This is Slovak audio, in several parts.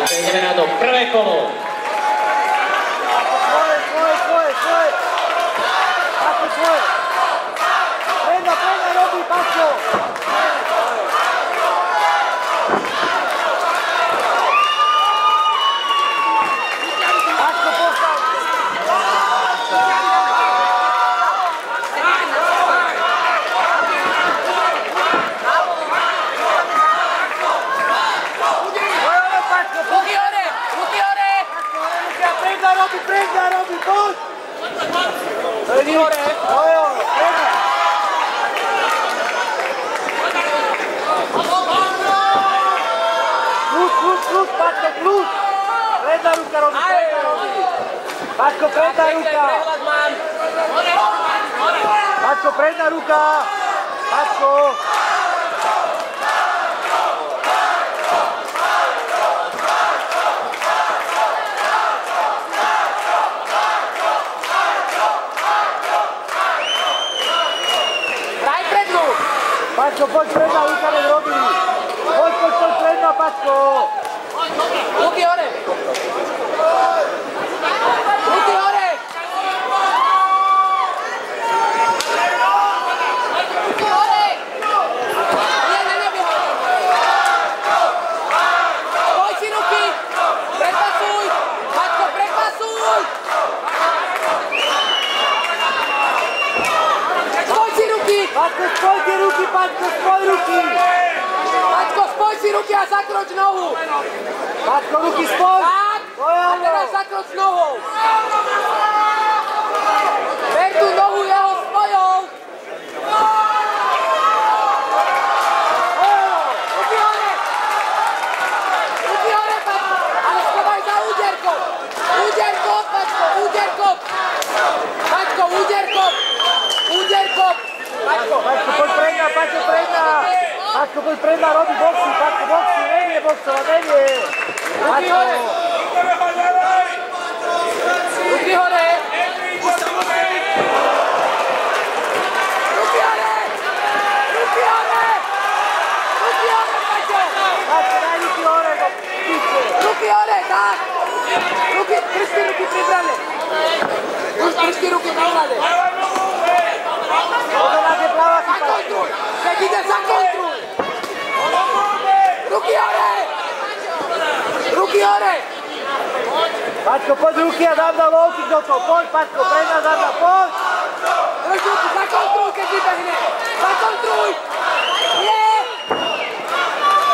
Tak ideme na to prvé kolo. Svoje. Ako svoje. Prenda robí, Pačko. Pačko, postav. Prenda robi, poď! Predi hore! Ojo, prenda! Kľúč, Pačko, kľúč! Prenda ruka robi, Pačko, prenda ruka! Pačko, prenda ruka! Pačko! Pačko, poď predna, ruka nech robí. Poď predna, Pačko. Ruky hore. Ruky hore. Ruky hore. Nie, nebiehaj. Spoj si ruky. Prepasuj. Pačko, prepasuj. Spoj si ruky. Pačko, spoj si ruky, Pačko, spoj ruky. Pačko, spoj si ruky a zakroč nohu. Pačko, ruky spoj. Tak. A teraz zakroč nohou. Ver tú nohu jeho spojou. Ruky hore. Ruky hore, Pačko. Ale schovaj za úderkou. Úderkou, Pačko, úderkou. Pačko, úderkou. Úderkou. Pačko, poď predna, Pačko, predna. Pačko, poď predna, robí boxy, Pačko, boxy, nevie boxovať, nevie. Ruky hore. Ruky hore. Ruky hore. Ruky hore. Ruky hore, Pačko. Pačko, daj ruky hore, do piče. Ruky hore, tak. Ruky, prsty ruky pribrane. Prsty ruky pribrane. Zakontruj! Keď ide, zakontruj! Ruky hore! Ruky hore! Pačko, poď ruky a dám na volky do toho. Poď, Pačko, predna, zadna, poď! Drž ruky, zakontruj, keď vybehne! Zakontruj! Nie!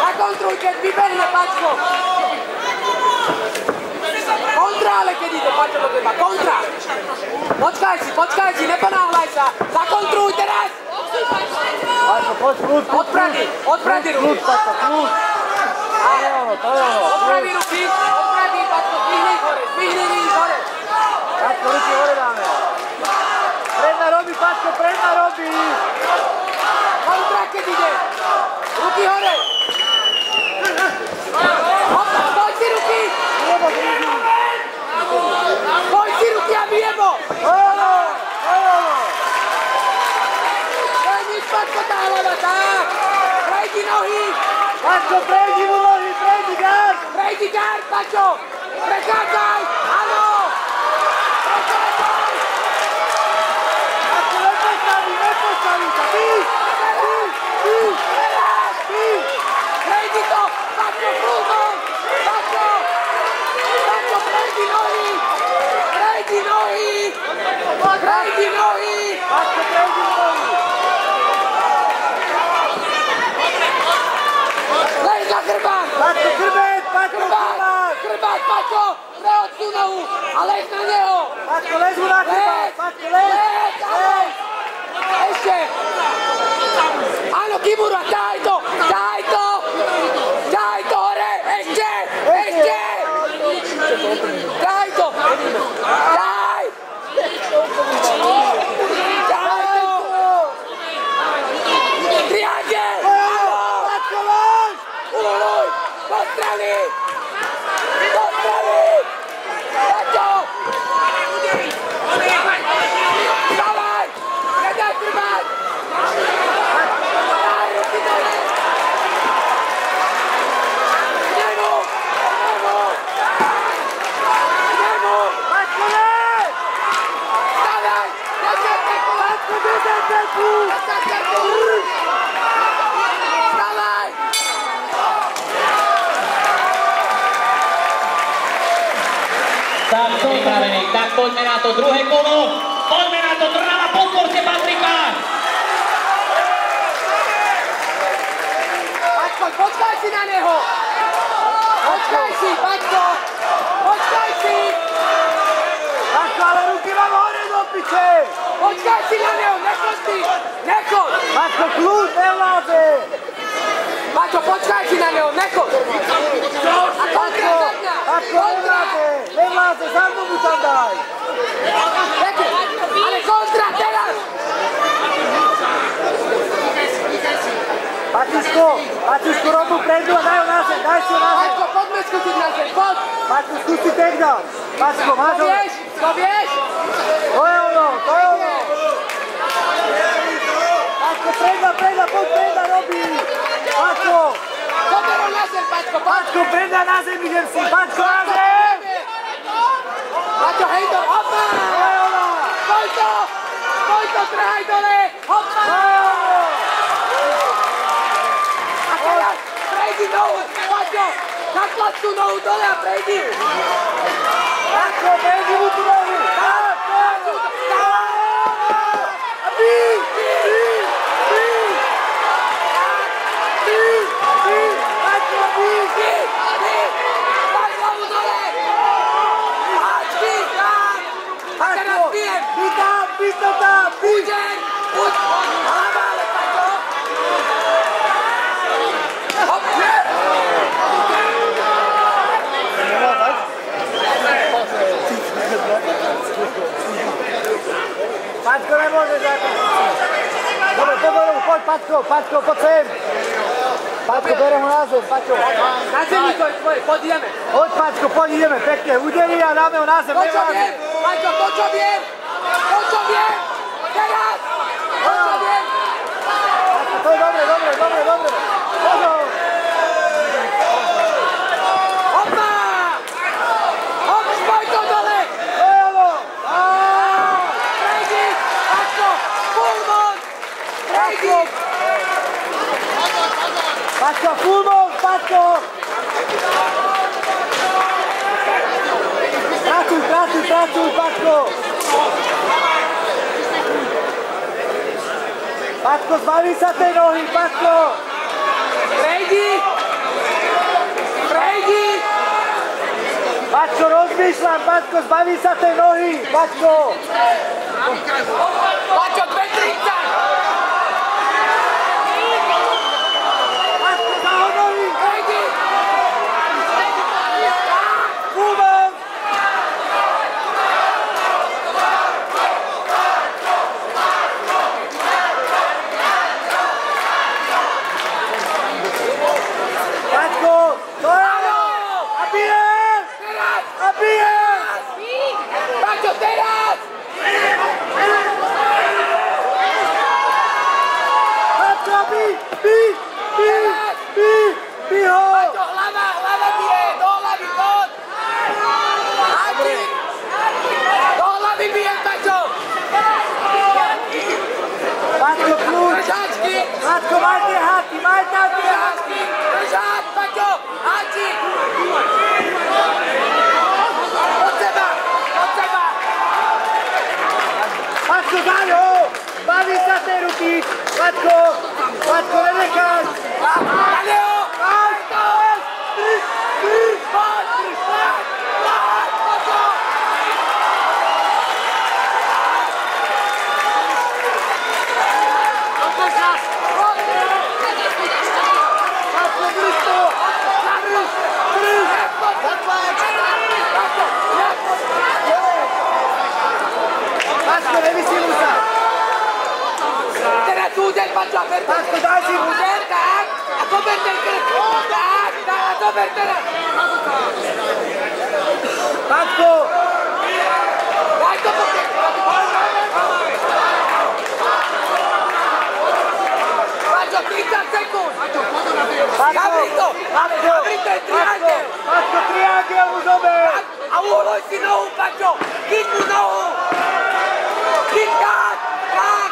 Zakontruj, keď vybehne, Pačko! Kontra, ale keď ide, Pačko, do teba, kontra! Počkaj si, neponáhľaj sa! Zakontruj teraz! Pačko, poď, kľúč, Odprady ruky! kľúč, Pačko, kľúč! To je ono. Odprady ruky, Pačko, zvihni ich hore! Pačko, ruky hore dáme. Predna robí, Pačko, predna robí! Kontra, keď ide! Ruky hore! Spoj si ruky! Spoj si ruky a vyjebo! Ono! Pačko, tá hlava, tak! Prejdi nohy! Pačko, prejdi mu nohy, prejdi gard! Prejdi gard, Pačko! Prechádzaj! Áno! Prechádzaj! Pačko, nepostaví sa! Ty! Prejdi to! Pačko, prúdom! Pačko! Pačko, prejdi nohy! Prejdi nohy! Prejdi nohy! Pačko, prejdi mu nohy! Lež na chrbát! Pačko, chrbát! Pačko, chrbát! Chrbát, Pačko! Prehoď tú nohu a lež na neho! Pačko, lež mu na chrbát! Pačko, lež! Lež! Ešte! Áno, Kimura, ťahaj to! Ťahaj to! Ťahaj to hore! Ešte! Ešte! Ťahaj to! Ťahaj! Ťahaj to! Triangel! Pačko, lež! Uluj! Do strany! Do strany! Pačko! Dávaj! Tak, pripravený. Tak poďme na to druhé kolo. Poďme na to, trváva podporte Patrika. Paťko, počkaj si na neho! Počkaj si, Paťko! Počkaj si! Paťko, ale ruky mám hore do piče! Počkaj si na neho, nechoď ty! Nechoď! Paťko, kľúč, nevláze! Paťko, počkaj si na neho, nechoď! A kontra za mňa! Paťko, nevláze! Nevláze, za mnou mu tam daj! Pekne, ale kontra teraz! Paťuško, rob mu predu a daj ho na zem, daj si ho na zem! Paťko, poďme skúsiť na zem, poď! Paťko, skúsi takedown! Paťko, máš ho! To vieš? To je ono, to je ono! Paťko, preda, poď preda, robí! Paťko! Poďme ho na zem, Paťko, poď! Paťko, preda na zem, idem si! Paťko, na zem! Paťo, hej to, hoppa! To je ono! Spoj to, trhaj dole! Hoppa! To je ono! A teraz prejdi nohu, Paťo! Zatlač tú nohu dole a prejdi! Paťko, prejdi mu tú nohu! Tak, to je ono! A bí! Paťko, bí! Daj hlavu dole! Háčky, tam! A teraz bijem! Bí to tam! Buď! Hlava, ale Paťo! Hop, nie! Paťko, nemôžeš ako. Dobre, poď Paťko, poď sem. Paťko, berem ho na zem, Paťko. Na zemi to je tvoje, poď ideme. Poď Paťko, poď ideme, pekne, udeli a dáme ho na zem. To čo viem, Paťo, to čo viem! Teraz! To čo viem! Paťko, to je dobre. Poď ho. Hoppa! Hop, spoj to dole! To je ono. Prejdi! Paťo, full mode! Prejdi! Paťko, full mode, Paťko. Pracuj, Paťko. Paťko, zbaví sa tej nohy, Paťko. Prejdi! Paťko, rozmýšľam, Paťko, zbaví sa tej nohy, Paťko. Paťo, 2.30! Paťko, za ho nohy. Prejdi! Full mode. Paťko, to je ono. A bijem. Paťo, teraz! Paťko, bí ho. Paťo, hlava bije! Do hlavy, poď! Háčik! Do hlavy bije, Paťo! Paťko, kľúč. Držáčky! Paťko, maj tie háky. Držáčky! Držať, Paťo! Háčik! Od seba! Paťko, daj ho. Baví sa tej ruky. Paťko, nenechaj. Dali ho! Paťo! Poď! Paťo! Paťko, drž to. Paťko, nevysiluj sa. Teraz úder, Paťo, a ver Paťko, daj si mu. úder, tak! A zober ten krk! Tak, a zober teraz! Paťko. Daj to po krk! Paťo, 30 sekúnd! Zavri to! Zavri ten triangel! Paťko, triangel mu zober. A uhloj si nohu, Paťo! Chyť mu nohu! Chyť tak! Tak!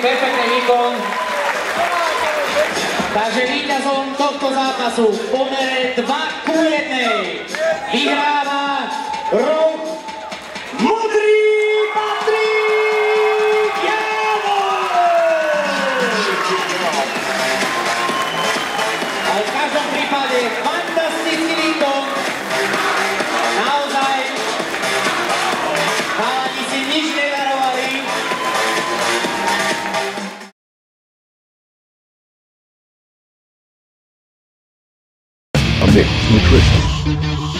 perfektný výkon. Takže víťazom tohto zápasu v pomere 2:1 vyhráva roh modrý Patrik Jánoš! Ale v každom prípade fantastický výkon. Naozaj chalani si nič nedarovali. A Mix Nutrition.